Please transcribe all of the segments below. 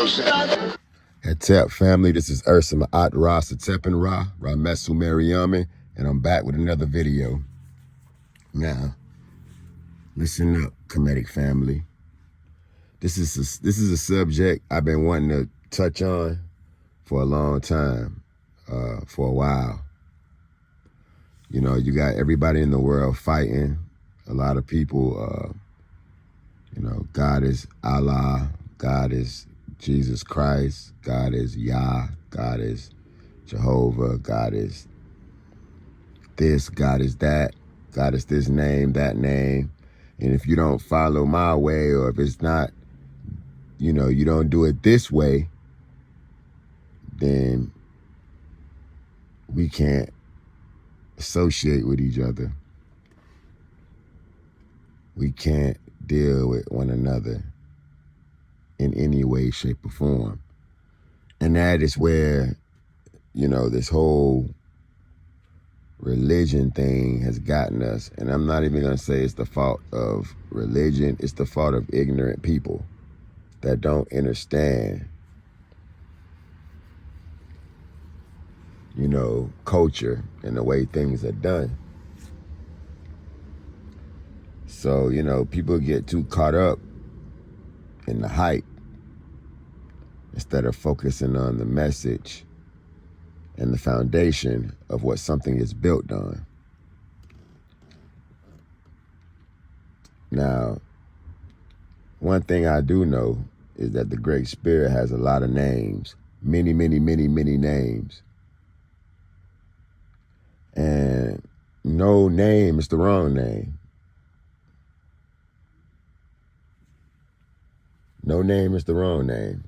Hatep family, this is Ursa Maat Ra Satep Ra Ramessu Meriamun, and I'm back with another video. Now, listen up, Kemetic family. This is a subject I've been wanting to touch on for a long time, for a while. You know, you got everybody in the world fighting. A lot of people, you know, God is Allah, God is Jesus Christ, God is Yah, God is Jehovah, God is this, God is that, God is this name, that name. And if you don't follow my way, or if it's not, you know, you don't do it this way, then we can't associate with each other. We can't deal with one another in any way, shape, or form. And that is where, you know, this whole religion thing has gotten us. And I'm not even going to say it's the fault of religion. It's the fault of ignorant people that don't understand, you know, culture and the way things are done. So, you know, people get too caught up in the hype instead of focusing on the message and the foundation of what something is built on. Now, one thing I do know is that the Great Spirit has a lot of names, many, many, many, many names. And no name is the wrong name. No name is the wrong name.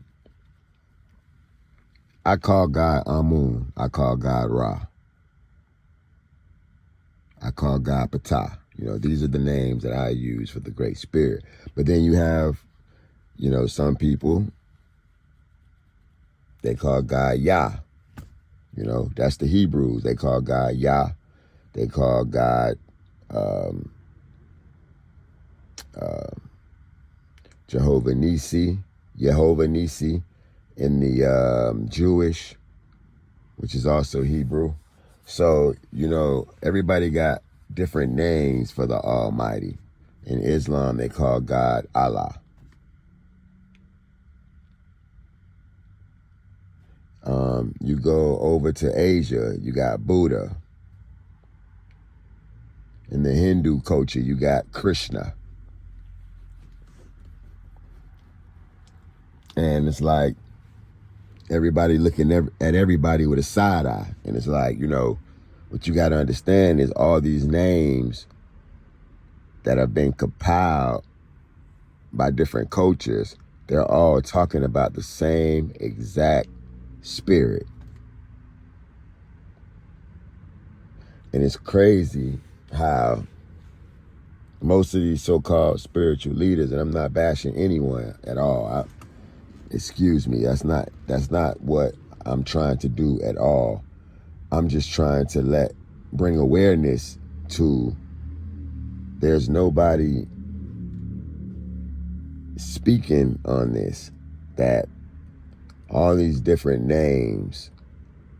I call God Amun. I call God Ra. I call God Ptah. You know, these are the names that I use for the Great Spirit. But then you have, you know, some people, they call God Yah. You know, that's the Hebrews. They call God Yah. They call God Jehovah Nisi in the Jewish, which is also Hebrew. So, you know, everybody got different names for the Almighty. In Islam, they call God Allah. You go over to Asia, you got Buddha. In the Hindu culture, you got Krishna. And it's like everybody looking at everybody with a side eye. And it's like, you know, what you got to understand is all these names that have been compiled by different cultures, they're all talking about the same exact spirit. And it's crazy how most of these so-called spiritual leaders, and I'm not bashing anyone at all, excuse me, that's not what I'm trying to do at all. I'm just trying to bring awareness to there's nobody speaking on this, that all these different names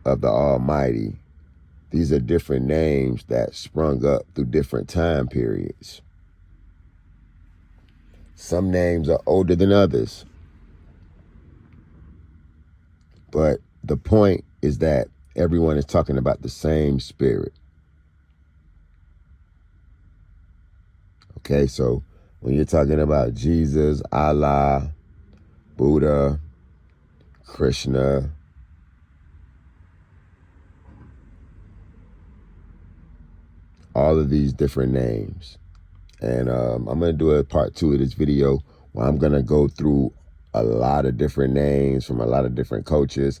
of the Almighty, these are different names that sprung up through different time periods. Some names are older than others. But the point is that everyone is talking about the same spirit. Okay, so when you're talking about Jesus, Allah, Buddha, Krishna, all of these different names. And I'm going to do a part 2 of this video where I'm going to go through a lot of different names from a lot of different cultures.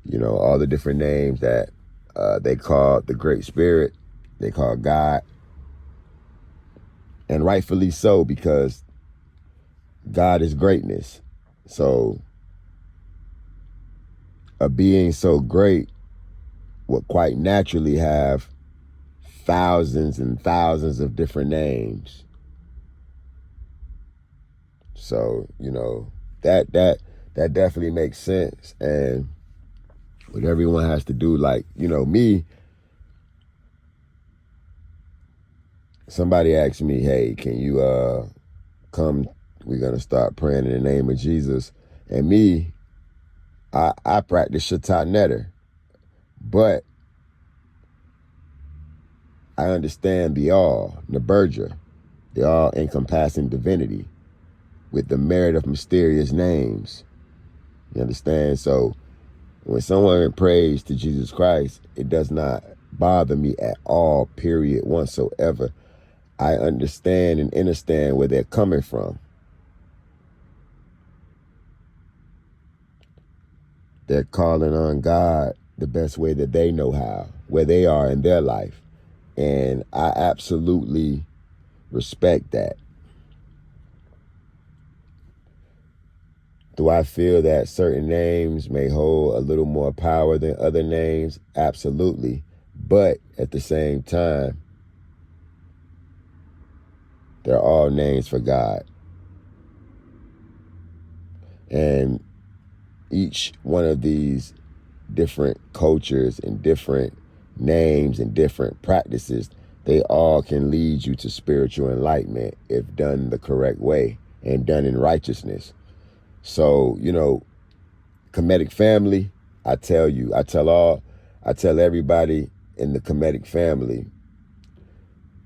You know, all the different names that they call the Great Spirit, they call God. And rightfully so, because God is greatness. So a being so great would quite naturally have thousands and thousands of different names. So, you know, that that definitely makes sense. And what everyone has to do, like, me, somebody asked me, hey, can you come, we're going to start praying in the name of Jesus. And me, I practice Shetaut, but I understand the all, Neberdjer, the all-encompassing divinity with the merit of mysterious names. You understand? So when someone prays to Jesus Christ, it does not bother me at all, period, whatsoever. I understand and understand where they're coming from. They're calling on God the best way that they know how, where they are in their life. And I absolutely respect that. Do I feel that certain names may hold a little more power than other names? Absolutely. But at the same time, they're all names for God. And each one of these different cultures and different names and different practices, they all can lead you to spiritual enlightenment if done the correct way and done in righteousness. So, Kemetic family, I tell everybody in the Kemetic family,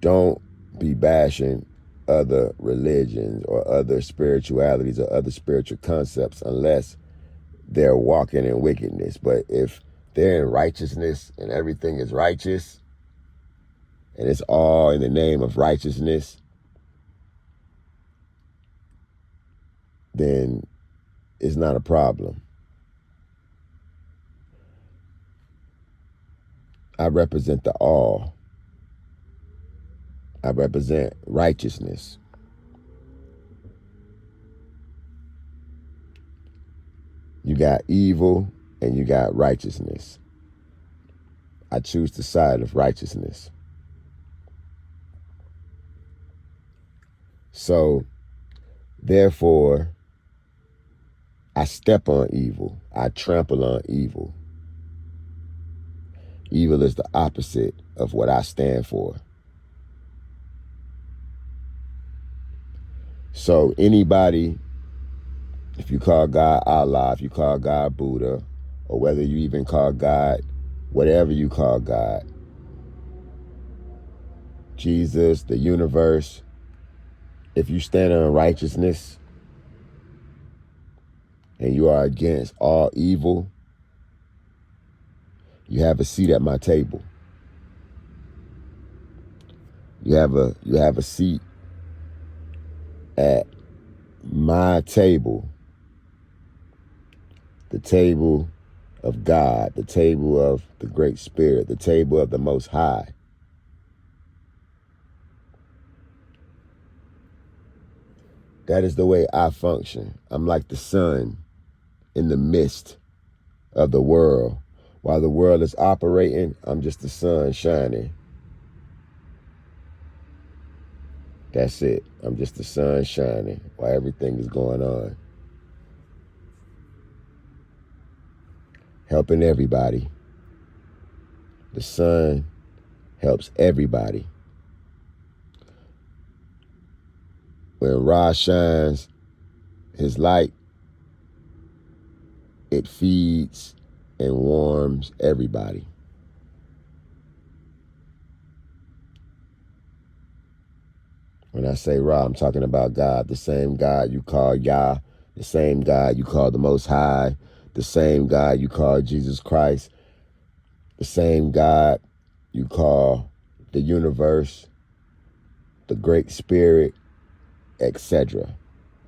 don't be bashing other religions or other spiritualities or other spiritual concepts unless they're walking in wickedness. But if they're in righteousness and everything is righteous and it's all in the name of righteousness, then it's not a problem. I represent the all. I represent righteousness. You got evil and you got righteousness. I choose the side of righteousness. So, therefore, I step on evil. I trample on evil. Evil is the opposite of what I stand for. So anybody, if you call God Allah, if you call God Buddha, or whether you even call God, whatever you call God, Jesus, the universe, if you stand on righteousness and you are against all evil, you have a seat at my table. You have a seat at my table, the table of God, the table of the Great Spirit, the table of the Most High. That is the way I function. I'm like the sun in the midst of the world. While the world is operating, I'm just the sun shining. That's it. I'm just the sun shining while everything is going on. Helping everybody. The sun helps everybody. When Ra shines his light, it feeds and warms everybody. When I say Ra, I'm talking about God, the same God you call Yah, the same God you call the Most High, the same God you call Jesus Christ, the same God you call the universe, the Great Spirit, etc.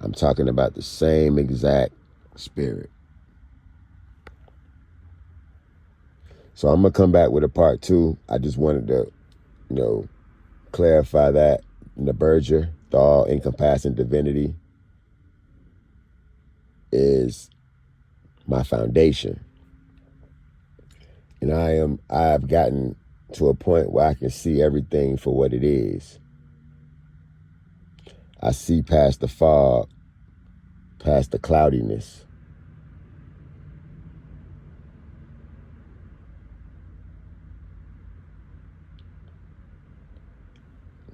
I'm talking about the same exact spirit. So I'm going to come back with a part 2. I just wanted to, clarify that. Neberdjer, the all-encompassing divinity, is my foundation. And I've gotten to a point where I can see everything for what it is. I see past the fog, past the cloudiness.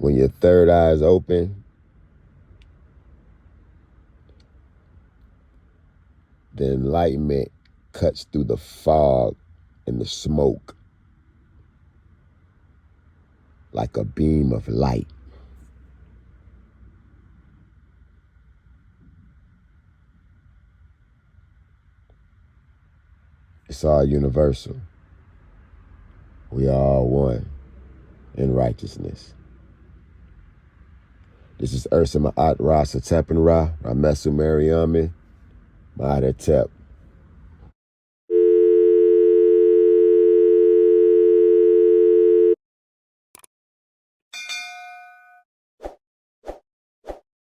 when your third eye is open, the enlightenment cuts through the fog and the smoke like a beam of light. It's all universal. We are all one in righteousness. This is Maat Ramessu Meriamun, Neberdjer.